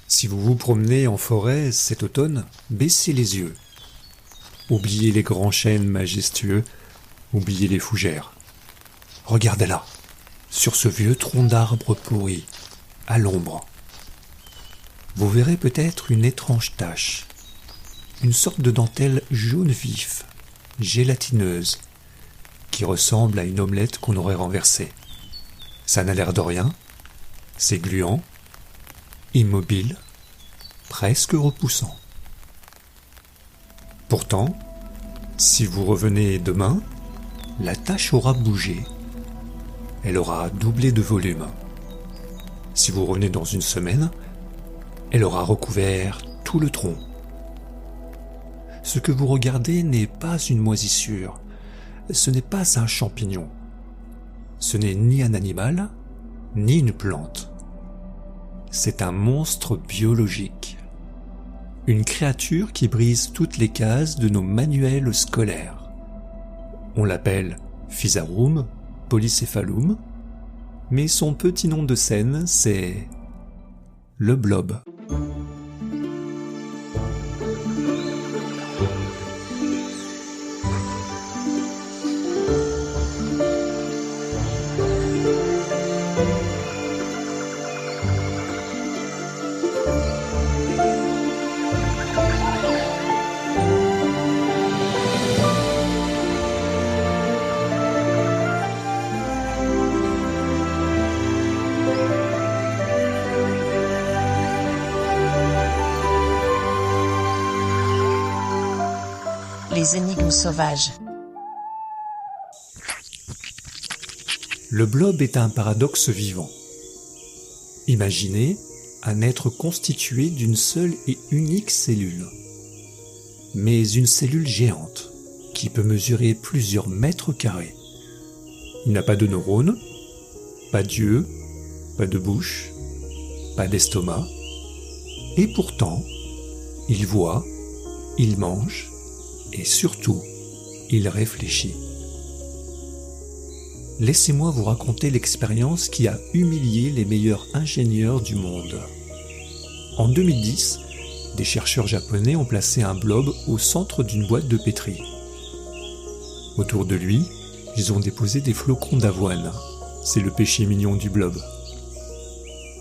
Si vous vous promenez en forêt cet automne, baissez les yeux. Oubliez les grands chênes majestueux, oubliez les fougères. Regardez là, sur ce vieux tronc d'arbre pourri, à l'ombre. Vous verrez peut-être une étrange tache, une sorte de dentelle jaune vif, gélatineuse, qui ressemble à une omelette qu'on aurait renversée. Ça n'a l'air de rien, c'est gluant, immobile, presque repoussant. Pourtant, si vous revenez demain, la tache aura bougé. Elle aura doublé de volume. Si vous revenez dans une semaine, elle aura recouvert tout le tronc. Ce que vous regardez n'est pas une moisissure, ce n'est pas un champignon. Ce n'est ni un animal, ni une plante. C'est un monstre biologique. Une créature qui brise toutes les cases de nos manuels scolaires. On l'appelle Physarum polycéphalum, mais son petit nom de scène, c'est le blob. Les énigmes sauvages. Le blob est un paradoxe vivant. Imaginez un être constitué d'une seule et unique cellule. Mais une cellule géante, qui peut mesurer plusieurs mètres carrés. Il n'a pas de neurones, pas d'yeux, pas de bouche, pas d'estomac. Et pourtant, il voit, il mange, et surtout, il réfléchit. Laissez-moi vous raconter l'expérience qui a humilié les meilleurs ingénieurs du monde. En 2010, des chercheurs japonais ont placé un blob au centre d'une boîte de pétri. Autour de lui, ils ont déposé des flocons d'avoine. C'est le péché mignon du blob.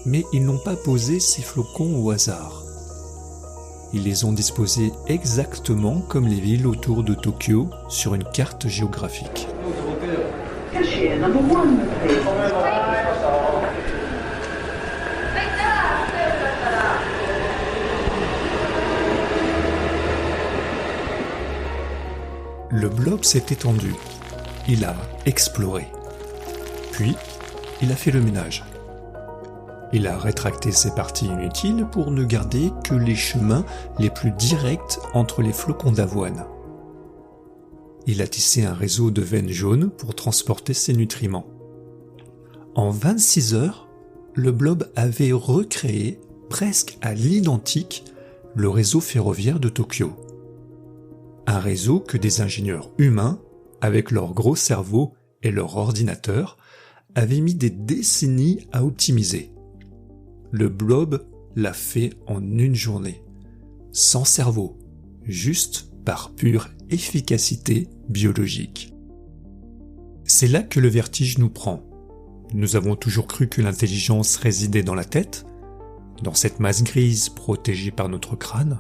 Mais ils n'ont pas posé ces flocons au hasard. Ils les ont disposés exactement comme les villes autour de Tokyo sur une carte géographique. Le blob s'est étendu. Il a exploré. Puis, il a fait le ménage. Il a rétracté ses parties inutiles pour ne garder que les chemins les plus directs entre les flocons d'avoine. Il a tissé un réseau de veines jaunes pour transporter ses nutriments. En 26 heures, le blob avait recréé, presque à l'identique, le réseau ferroviaire de Tokyo. Un réseau que des ingénieurs humains, avec leur gros cerveau et leur ordinateur, avaient mis des décennies à optimiser. Le blob l'a fait en une journée, sans cerveau, juste par pure efficacité biologique. C'est là que le vertige nous prend. Nous avons toujours cru que l'intelligence résidait dans la tête, dans cette masse grise protégée par notre crâne.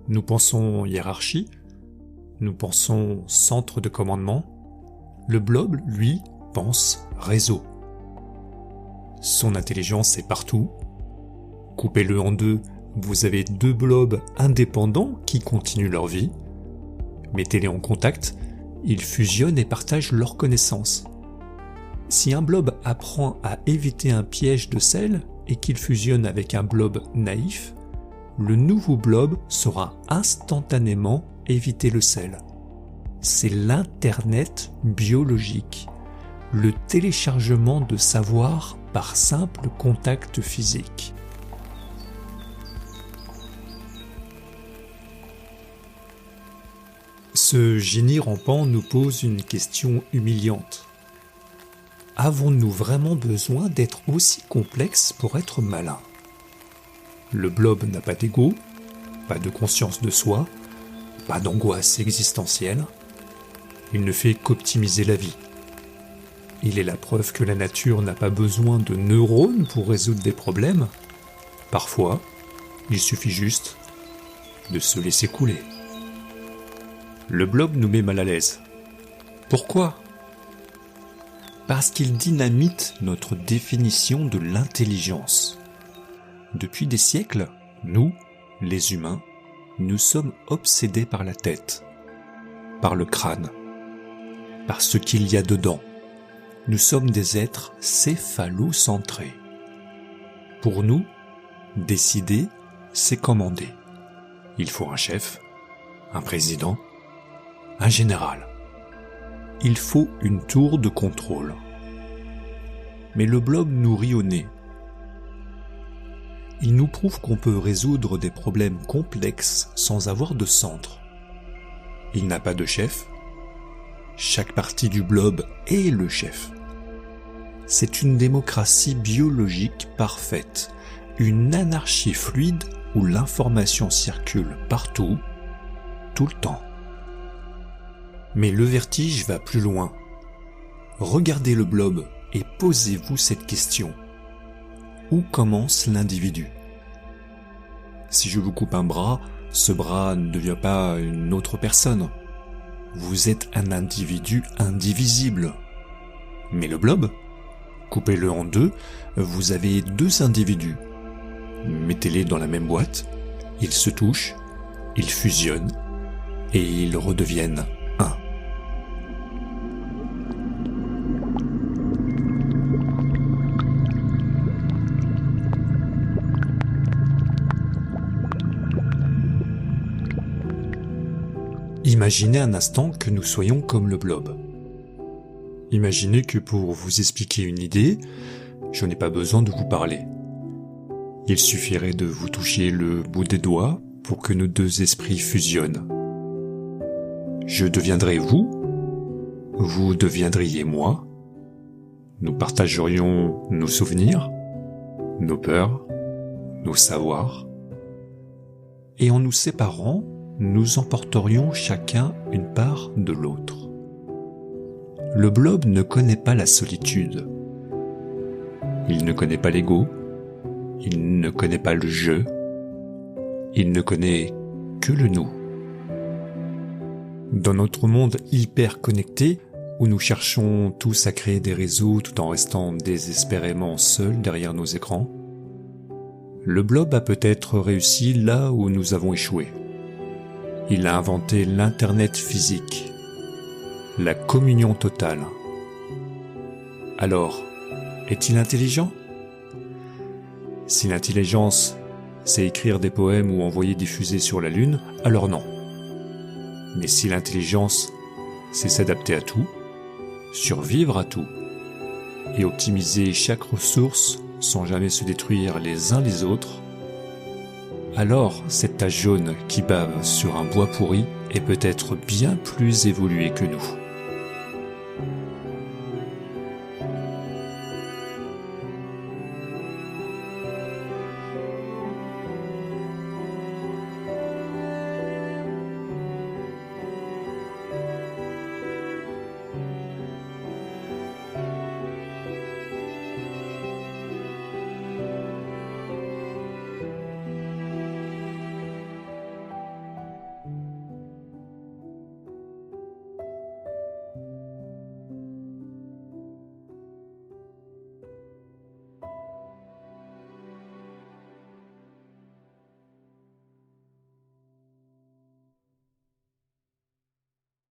Nous pensons hiérarchie, nous pensons centre de commandement. Le blob, lui, pense réseau. Son intelligence est partout. Coupez-le en deux, vous avez deux blobs indépendants qui continuent leur vie. Mettez-les en contact, ils fusionnent et partagent leurs connaissances. Si un blob apprend à éviter un piège de sel et qu'il fusionne avec un blob naïf, le nouveau blob saura instantanément éviter le sel. C'est l'Internet biologique, le téléchargement de savoir par simple contact physique. Ce génie rampant nous pose une question humiliante. Avons-nous vraiment besoin d'être aussi complexes pour être malins ? Le blob n'a pas d'ego, pas de conscience de soi, pas d'angoisse existentielle. Il ne fait qu'optimiser la vie. Il est la preuve que la nature n'a pas besoin de neurones pour résoudre des problèmes. Parfois, il suffit juste de se laisser couler. Le blob nous met mal à l'aise. Pourquoi ? Parce qu'il dynamite notre définition de l'intelligence. Depuis des siècles, nous, les humains, nous sommes obsédés par la tête, par le crâne, par ce qu'il y a dedans. Nous sommes des êtres céphalocentrés. Pour nous, décider, c'est commander. Il faut un chef, un président, un général. Il faut une tour de contrôle. Mais le blob nous rit au nez. Il nous prouve qu'on peut résoudre des problèmes complexes sans avoir de centre. Il n'a pas de chef. Chaque partie du blob est le chef. C'est une démocratie biologique parfaite, une anarchie fluide où l'information circule partout, tout le temps. Mais le vertige va plus loin. Regardez le blob et posez-vous cette question. Où commence l'individu ? Si je vous coupe un bras, ce bras ne devient pas une autre personne. Vous êtes un individu indivisible. Mais le blob ? Coupez-le en deux, vous avez deux individus. Mettez-les dans la même boîte, ils se touchent, ils fusionnent et ils redeviennent un. Imaginez un instant que nous soyons comme le blob. Imaginez que pour vous expliquer une idée, je n'ai pas besoin de vous parler. Il suffirait de vous toucher le bout des doigts pour que nos deux esprits fusionnent. Je deviendrai vous, vous deviendriez moi, nous partagerions nos souvenirs, nos peurs, nos savoirs, et en nous séparant, nous emporterions chacun une part de l'autre. Le blob ne connaît pas la solitude. Il ne connaît pas l'ego. Il ne connaît pas le jeu. Il ne connaît que le nous. Dans notre monde hyper connecté, où nous cherchons tous à créer des réseaux tout en restant désespérément seuls derrière nos écrans, le blob a peut-être réussi là où nous avons échoué. Il a inventé l'Internet physique. La communion totale. Alors, est-il intelligent ? Si l'intelligence, c'est écrire des poèmes ou envoyer diffuser sur la Lune, alors non. Mais si l'intelligence, c'est s'adapter à tout, survivre à tout, et optimiser chaque ressource sans jamais se détruire les uns les autres, alors cette tache jaune qui bave sur un bois pourri est peut-être bien plus évoluée que nous.